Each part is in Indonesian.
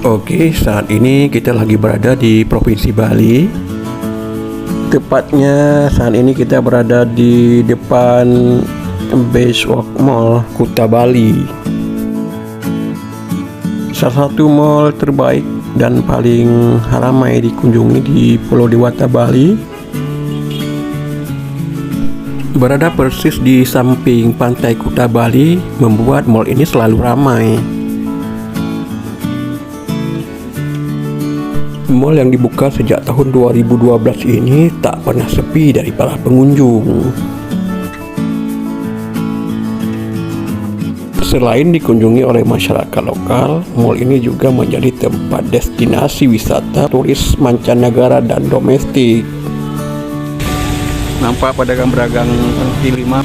Oke, saat ini kita lagi berada di Provinsi Bali. Tepatnya saat ini kita berada di depan Beachwalk Mall Kuta Bali. Salah satu mall terbaik dan paling ramai dikunjungi di Pulau Dewata, Bali. Berada persis di samping pantai Kuta Bali membuat mall ini selalu ramai. Mall yang dibuka sejak tahun 2012 ini tak pernah sepi dari para pengunjung. Selain dikunjungi oleh masyarakat lokal, mall ini juga menjadi tempat destinasi wisata turis mancanegara dan domestik. Nampak pedagang kaki lima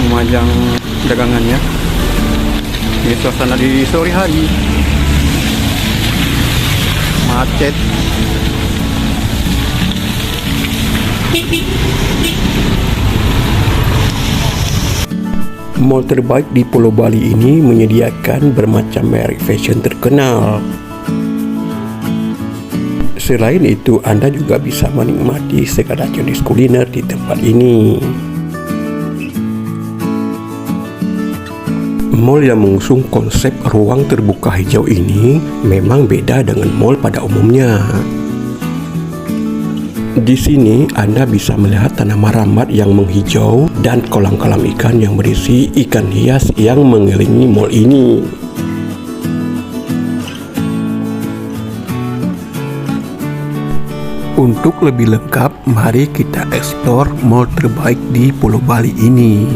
memajang dagangannya. Ini suasana di sore hari. Macet. Mall terbaik di Pulau Bali ini menyediakan bermacam merek fashion terkenal. Selain itu, Anda juga bisa menikmati segala jenis kuliner di tempat ini. Mall yang mengusung konsep ruang terbuka hijau ini memang beda dengan mall pada umumnya. Di sini Anda bisa melihat tanaman rambat yang menghijau dan kolam-kolam ikan yang berisi ikan hias yang mengelilingi mall ini. Untuk lebih lengkap, mari kita eksplor mall terbaik di Pulau Bali ini.